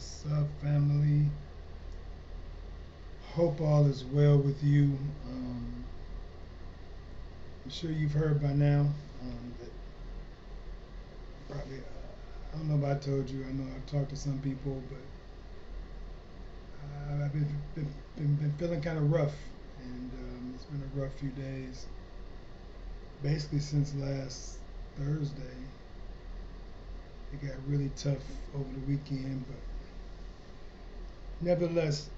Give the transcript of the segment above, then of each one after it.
What's up, family? Hope all is well with you. I'm sure you've heard by now that probably, I don't know if I told you, I know I've talked to some people, but I've been feeling kind of rough, and it's been a rough few days. Basically, since last Thursday, it got really tough over the weekend, but nevertheless,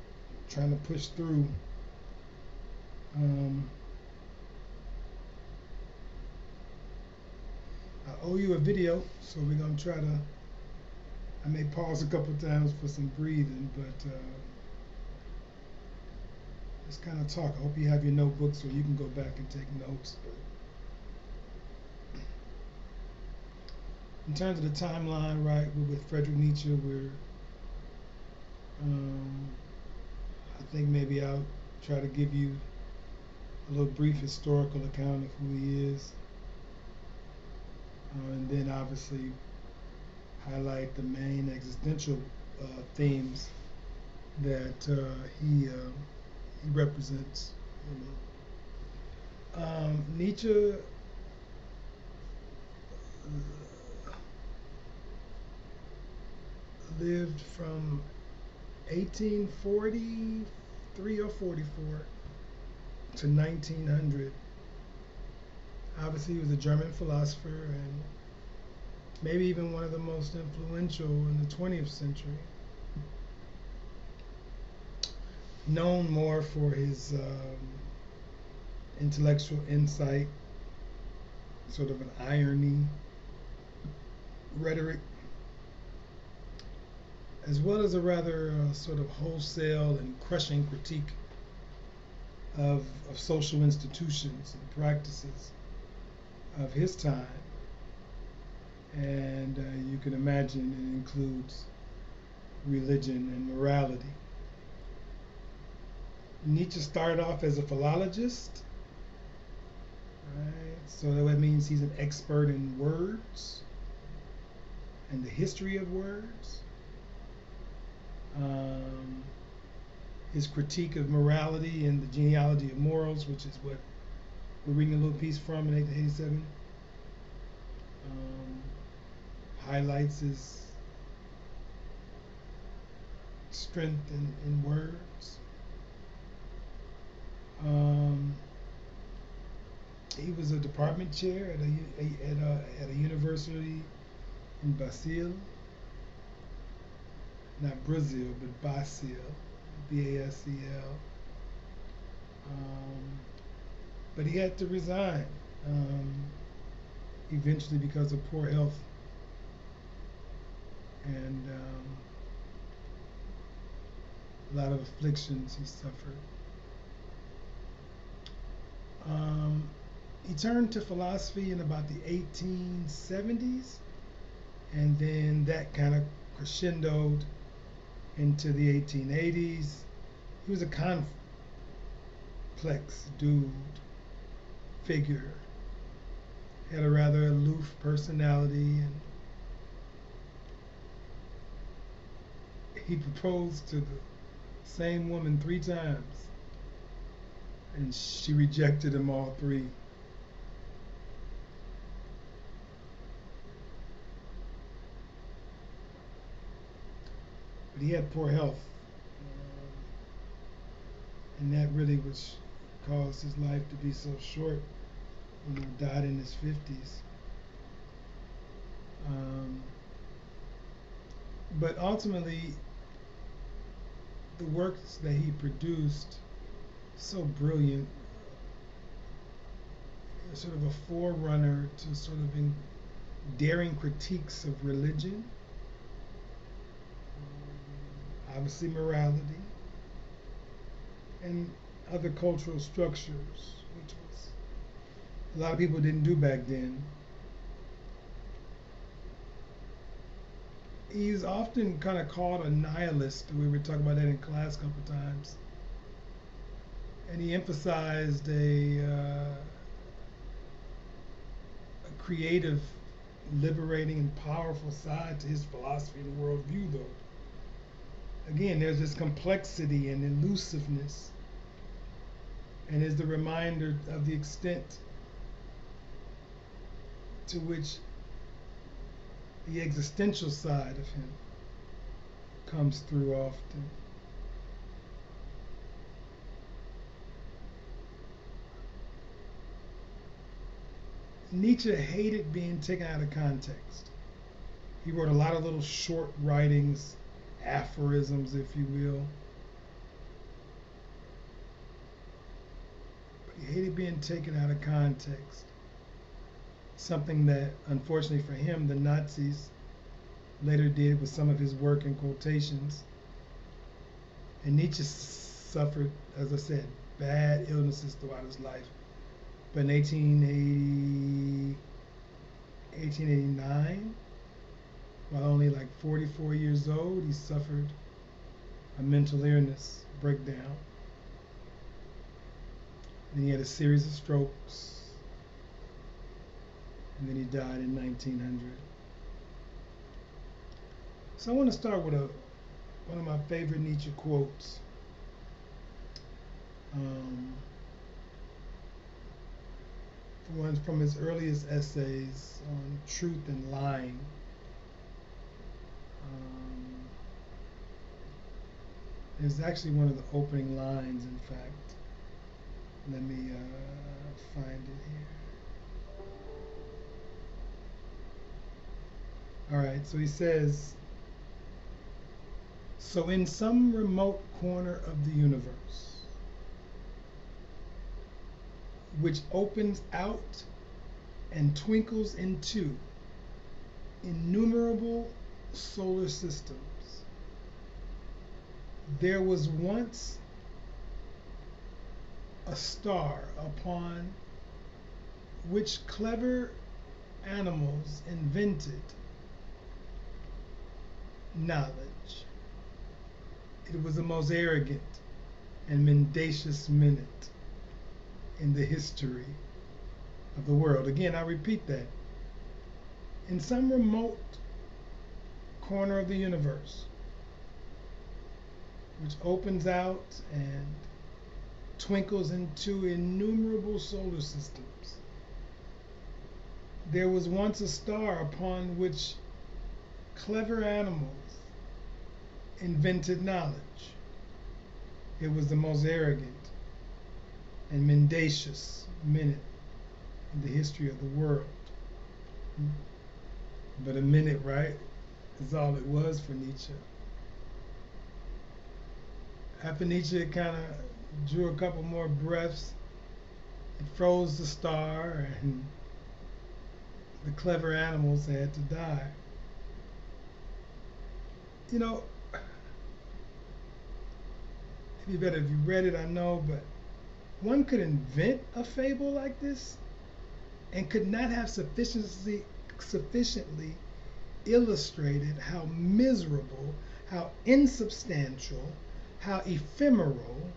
trying to push through. Um, I owe you a video, so we're gonna try to. I may pause a couple times for some breathing, but let's kind of talk. I hope you have your notebooks so you can go back and take notes. But in terms of the timeline, right, we're with Friedrich Nietzsche. Um, I think maybe I'll try to give you a little brief historical account of who he is, and then obviously highlight the main existential themes that he represents. Nietzsche lived from 1843 or 44 to 1900. Obviously, he was a German philosopher and maybe even one of the most influential in the 20th century. Known more for his intellectual insight, sort of an irony, rhetoric, as well as a rather sort of wholesale and crushing critique of social institutions and practices of his time. And you can imagine it includes religion and morality. Nietzsche started off as a philologist, right? So that means he's an expert in words and the history of words. His critique of morality and the genealogy of morals, which is what we're reading a little piece from in 1887, highlights his strength in words. He was a department chair at a university in Basel, not Brazil, but Basel, Basel. But he had to resign eventually because of poor health and a lot of afflictions he suffered. He turned to philosophy in about the 1870s, and then that kind of crescendoed into the 1880s. He was a complex dude, figure, had a rather aloof personality, and he proposed to the same woman 3 times, and she rejected him all 3. But he had poor health, and that really was caused his life to be so short. Died in his 50s. But ultimately, the works that he produced, so brilliant, sort of a forerunner to sort of daring critiques of religion, obviously morality, and other cultural structures, which was a lot of people didn't do back then. He's often kind of called a nihilist. We were talking about that in class a couple times. And he emphasized a creative, liberating, and powerful side to his philosophy and worldview, though. Again, there's this complexity and elusiveness, and is the reminder of the extent to which the existential side of him comes through often. Nietzsche hated being taken out of context. He wrote a lot of little short writings, aphorisms, if you will. But he hated being taken out of context. Something that, unfortunately for him, the Nazis later did with some of his work and quotations. And Nietzsche suffered, as I said, bad illnesses throughout his life. But in 1889, while only like 44 years old, he suffered a mental illness breakdown. Then he had a series of strokes, and then he died in 1900. So I want to start with one of my favorite Nietzsche quotes. One from his earliest essays on truth and lying. It's actually one of the opening lines, in fact. Let me find it here. All right, so he says, so in some remote corner of the universe, which opens out and twinkles into innumerable solar systems, there was once a star upon which clever animals invented knowledge. It was the most arrogant and mendacious minute in the history of the world. Again, I repeat that. In some remote corner of the universe, which opens out and twinkles into innumerable solar systems, there was once a star upon which clever animals invented knowledge. It was the most arrogant and mendacious minute in the history of the world. But a minute, right, is all it was for Nietzsche. After Nietzsche kind of drew a couple more breaths, it froze the star, and the clever animals had to die. You know, it'd be better if you read it, I know, but one could invent a fable like this and could not have sufficiently illustrated how miserable, how insubstantial, how ephemeral,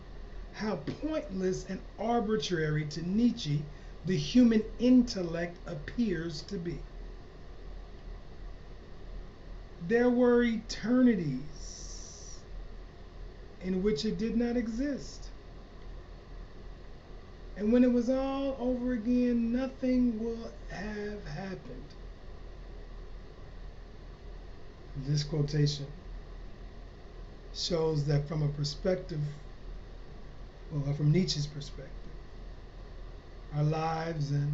how pointless and arbitrary to Nietzsche the human intellect appears to be. There were eternities in which it did not exist. And when it was all over again, nothing will have happened. This quotation shows that from a perspective, well, from Nietzsche's perspective, our lives and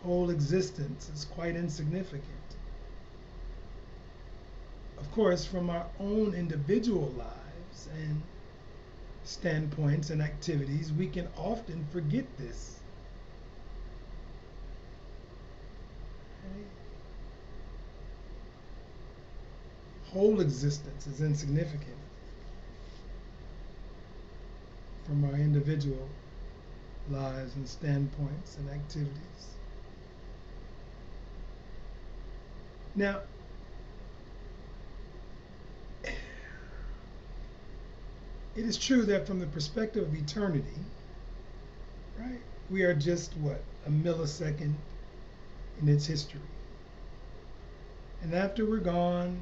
whole existence is quite insignificant. Of course, from our own individual lives and standpoints and activities, we can often forget this. Okay? Whole existence is insignificant from our individual lives and standpoints and activities. Now, it is true that from the perspective of eternity, right, we are just what, a millisecond in its history. And after we're gone,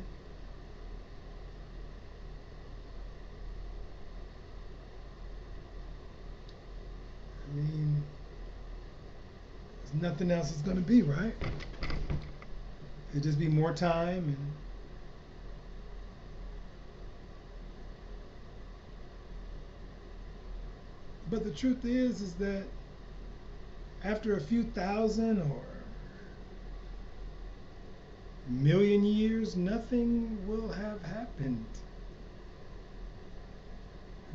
nothing else is going to be, right? It'd just be more time and but the truth is that after a few thousand or million years, nothing will have happened.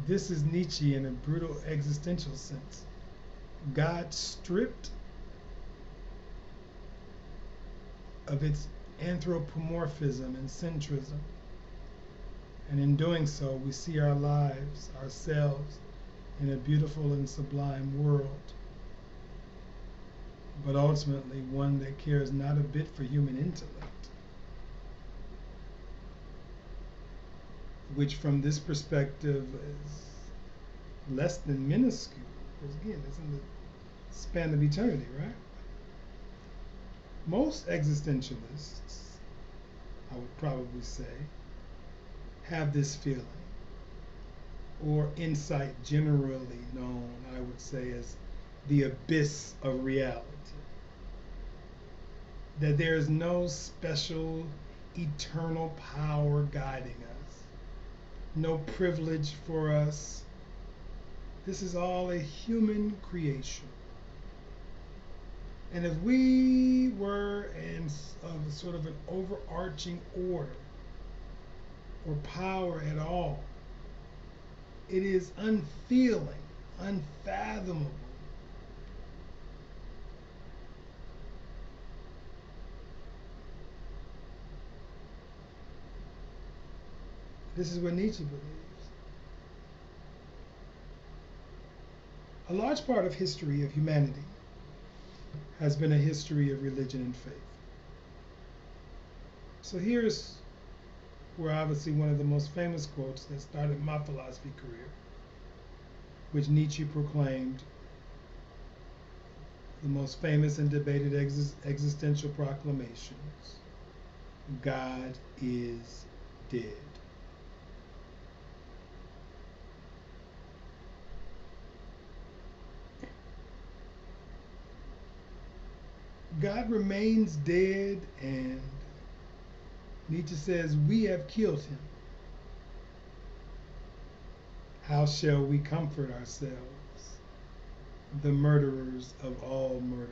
This is Nietzsche in a brutal existential sense. God stripped of its anthropomorphism and centrism. And in doing so, we see our lives, ourselves, in a beautiful and sublime world, but ultimately one that cares not a bit for human intellect, which from this perspective is less than minuscule, because again, it's in the span of eternity, right? Most existentialists, I would probably say, have this feeling, or insight generally known, I would say, as the abyss of reality. That there is no special eternal power guiding us, no privilege for us. This is all a human creation. And if we were in of sort of an overarching order or power at all, it is unfeeling, unfathomable. This is what Nietzsche believes. A large part of history of humanity has been a history of religion and faith. So here's where obviously one of the most famous quotes that started my philosophy career, which Nietzsche proclaimed the most famous and debated existential proclamations: God is dead. God remains dead, and Nietzsche says, we have killed him. How shall we comfort ourselves, the murderers of all murderers?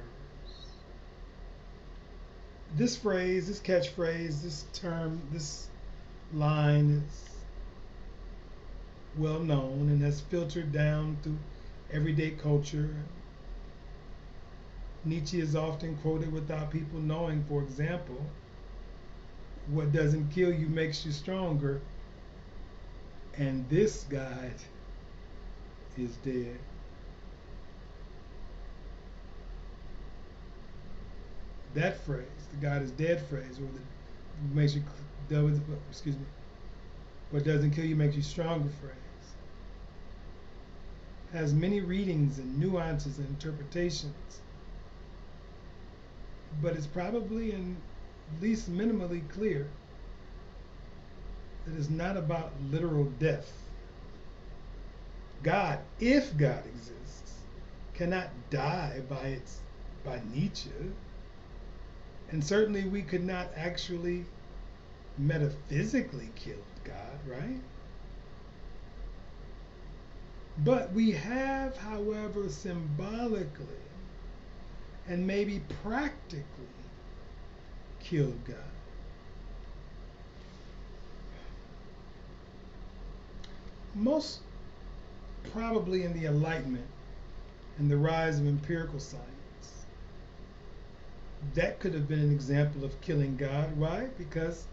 This phrase, this catchphrase, this term, this line is well known and has filtered down through everyday culture. Nietzsche is often quoted without people knowing, for example, what doesn't kill you makes you stronger, and this God is dead. That phrase, the God is dead phrase, or the makes you, excuse me, what doesn't kill you makes you stronger phrase, has many readings and nuances and interpretations, but it's probably at least minimally clear that it's not about literal death. God, if God exists, cannot die by Nietzsche, and certainly we could not actually metaphysically kill God, right? But we have, however, symbolically and maybe practically killed God. Most probably in the Enlightenment and the rise of empirical science, that could have been an example of killing God. Why? Because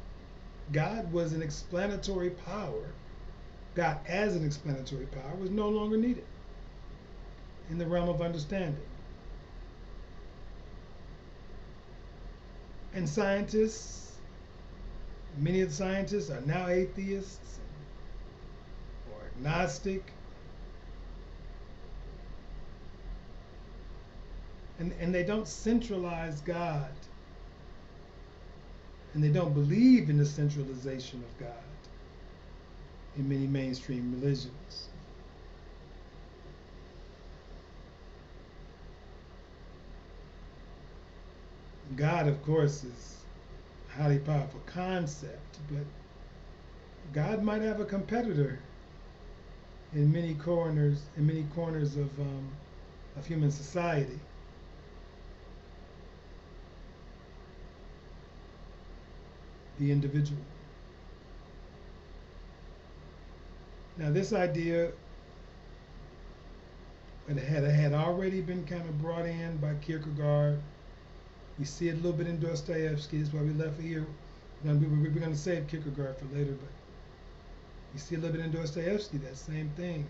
God was an explanatory power. God as an explanatory power was no longer needed in the realm of understanding. And scientists, many of the scientists are now atheists or agnostic. And they don't centralize God. And they don't believe in the centralization of God in many mainstream religions. God, of course, is a highly powerful concept, but God might have a competitor in many corners of human society. The individual. Now, this idea had already been kind of brought in by Kierkegaard. We see it a little bit in Dostoevsky. That's why we left it here. We're going to save Kierkegaard for later, but you see a little bit in Dostoevsky, that same thing.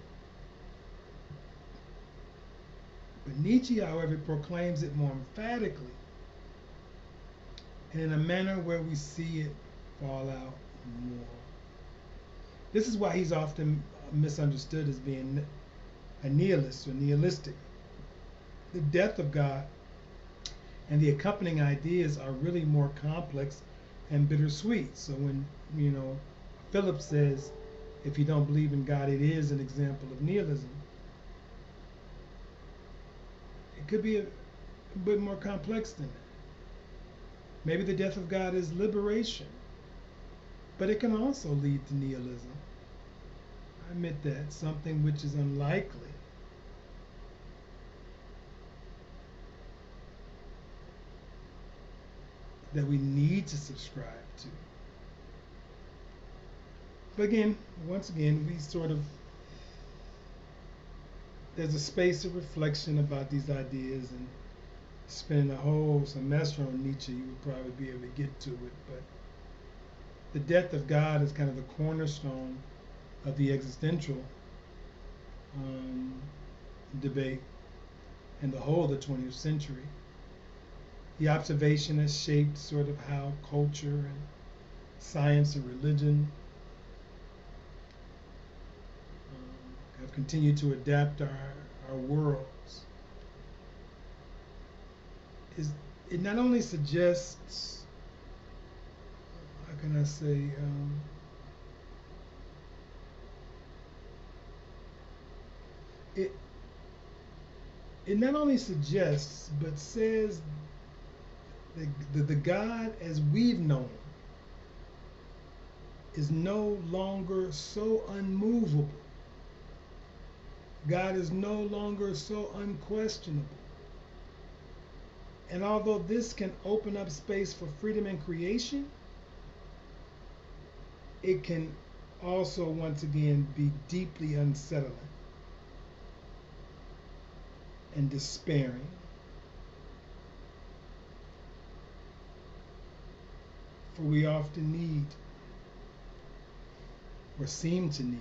But Nietzsche, however, proclaims it more emphatically and in a manner where we see it fall out more. This is why he's often misunderstood as being a nihilist or nihilistic. The death of God and the accompanying ideas are really more complex and bittersweet. So when, Philip says, if you don't believe in God, it is an example of nihilism, it could be a bit more complex than that. Maybe the death of God is liberation, but it can also lead to nihilism. I admit that, something which is unlikely. That we need to subscribe to. But again, once again, there's a space of reflection about these ideas, and spending a whole semester on Nietzsche, you would probably be able to get to it. But the death of God is kind of the cornerstone of the existential debate and the whole of the 20th century. The observation has shaped sort of how culture and science and religion have continued to adapt our worlds. It not only suggests, how can I say, it not only suggests, but says the God as we've known is no longer so unmovable. God is no longer so unquestionable. And although this can open up space for freedom and creation, it can also once again be deeply unsettling and despairing. For we often need, or seem to need,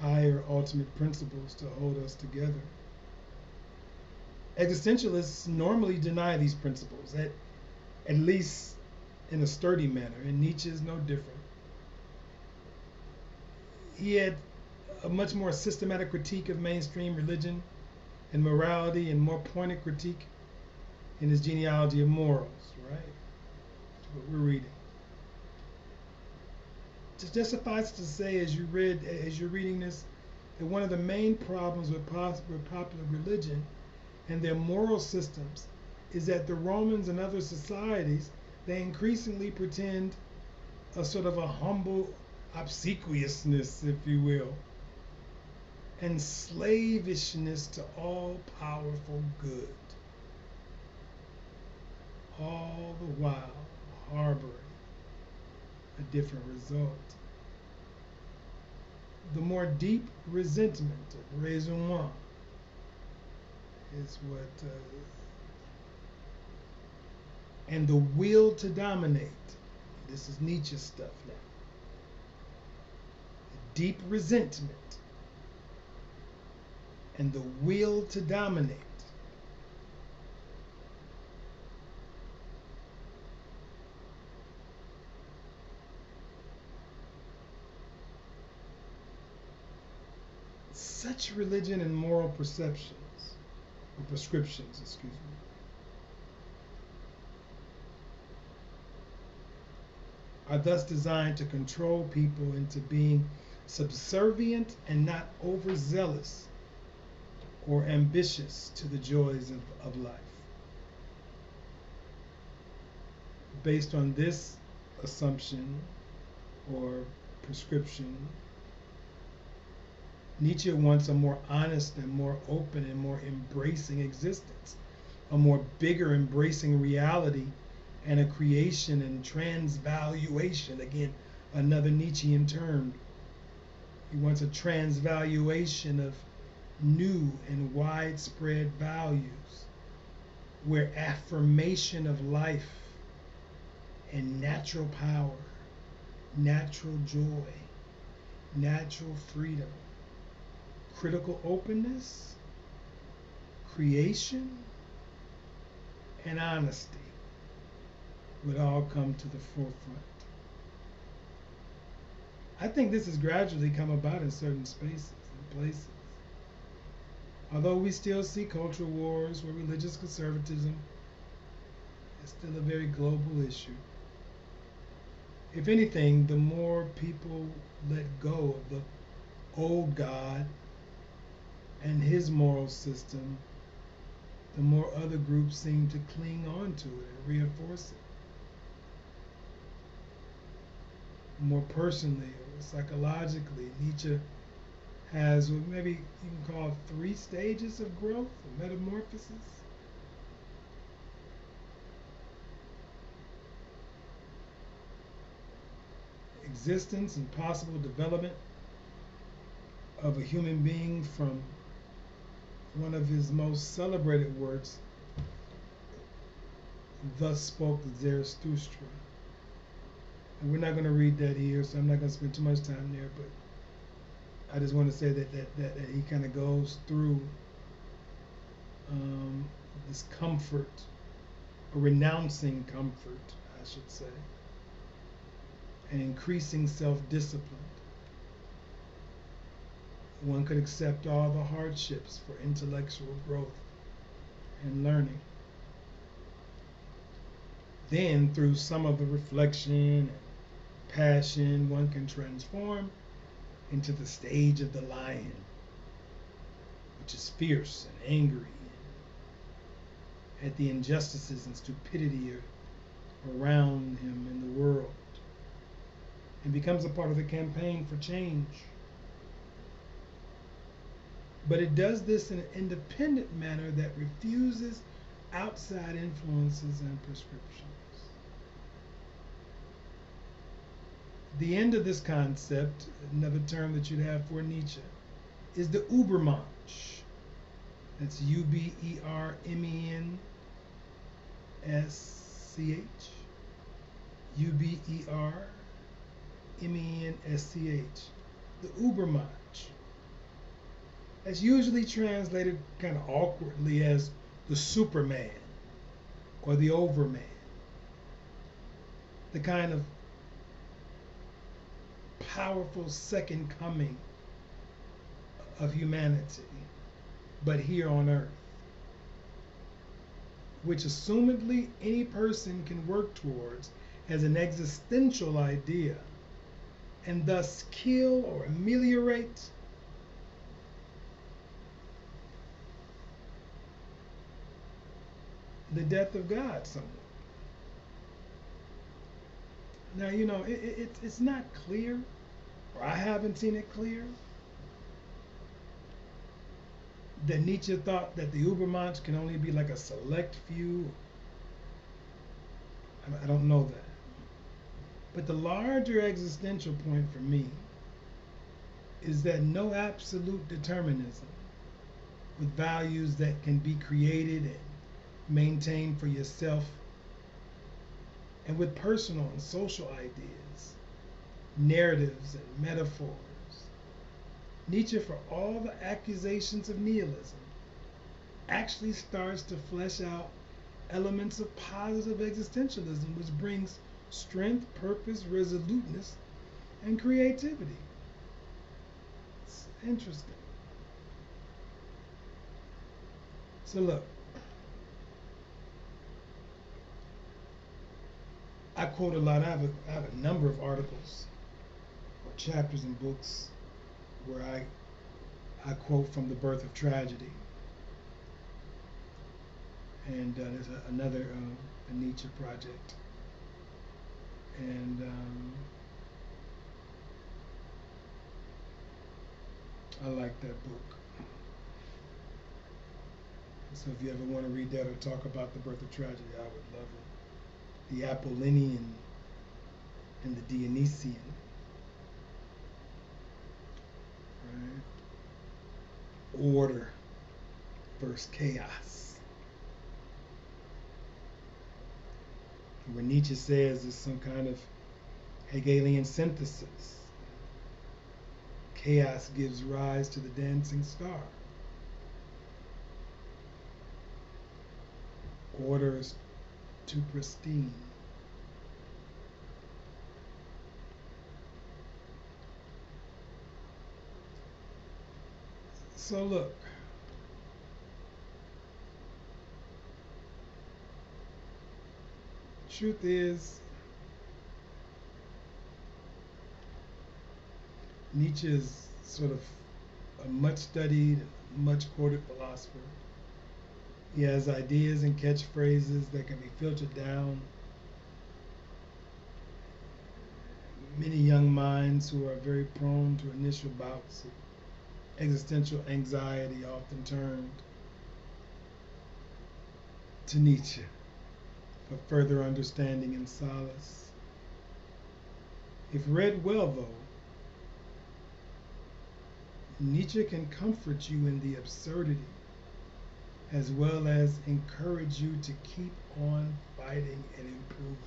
higher ultimate principles to hold us together. Existentialists normally deny these principles, at least in a sturdy manner, and Nietzsche is no different. He had a much more systematic critique of mainstream religion and morality, and more pointed critique in his genealogy of morals, right? That's what we're reading. Just suffice to say, as you're reading this, that one of the main problems with popular religion and their moral systems is that the Romans and other societies, they increasingly pretend a sort of a humble obsequiousness, if you will, and slavishness to all powerful good, all the while harboring a different result. The more deep resentment of raisonnement is what, and the will to dominate. This is Nietzsche stuff now. Deep resentment and the will to dominate such religion and moral perceptions, or prescriptions, excuse me, are thus designed to control people into being subservient and not overzealous or ambitious to the joys of life. based on this assumption or prescription, Nietzsche wants a more honest and more open and more embracing existence, a more bigger embracing reality, and a creation and transvaluation. Again, another Nietzschean term. He wants a transvaluation of new and widespread values, where affirmation of life and natural power, natural joy, natural freedom, critical openness, creation, and honesty would all come to the forefront. I think this has gradually come about in certain spaces and places. Although we still see cultural wars where religious conservatism is still a very global issue. If anything, the more people let go of the old God and his moral system, the more other groups seem to cling on to it and reinforce it. More personally or psychologically, Nietzsche has what maybe you can call 3 stages of growth or metamorphosis. Existence and possible development of a human being from one of his most celebrated works, Thus Spoke Zarathustra. And we're not going to read that here, so I'm not going to spend too much time there, but I just want to say that he kind of goes through this comfort, or renouncing comfort, I should say, and increasing self-discipline. One could accept all the hardships for intellectual growth and learning. Then, through some of the reflection and passion, one can transform into the stage of the lion, which is fierce and angry at the injustices and stupidity around him in the world, and becomes a part of the campaign for change. But it does this in an independent manner that refuses outside influences and prescriptions. The end of this concept, another term that you'd have for Nietzsche, is the Übermensch. That's Ubermensch. Ubermensch. The Übermensch. That's usually translated kind of awkwardly as the Superman or the Overman. The kind of powerful second coming of humanity, but here on earth, which assumedly any person can work towards as an existential idea, and thus kill or ameliorate the death of God somewhat. Now, you know, it's not clear, or I haven't seen it clear, that Nietzsche thought that the Übermensch can only be like a select few. I don't know that. But the larger existential point for me is that no absolute determinism with values that can be created and maintained for yourself, and with personal and social ideas, narratives and metaphors. Nietzsche, for all the accusations of nihilism, actually starts to flesh out elements of positive existentialism, which brings strength, purpose, resoluteness, and creativity. It's interesting. So look, I quote a lot. I have a number of articles or chapters in books where I quote from The Birth of Tragedy. And there's another a Nietzsche project And I like that book. So if you ever want to read that or talk about the birth of tragedy, I would love it. The Apollinian and the Dionysian. Right? Order versus chaos. Where Nietzsche says it's some kind of Hegelian synthesis. Chaos gives rise to the dancing star. Order is too pristine. So look, truth is, Nietzsche is sort of a much studied, much quoted philosopher. He has ideas and catchphrases that can be filtered down. Many young minds who are very prone to initial bouts of existential anxiety often turn to Nietzsche for further understanding and solace. If read well, though, Nietzsche can comfort you in the absurdity as well as encourage you to keep on fighting and improving,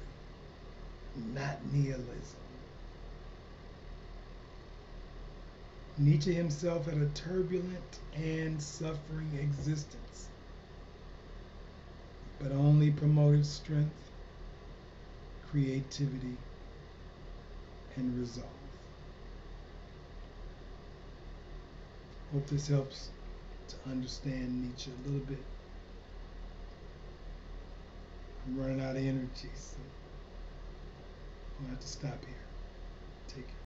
not nihilism. Nietzsche himself had a turbulent and suffering existence, but only promoted strength, creativity, and resolve. Hope this helps to understand Nietzsche a little bit. I'm running out of energy, so I'm going to have to stop here. Take care.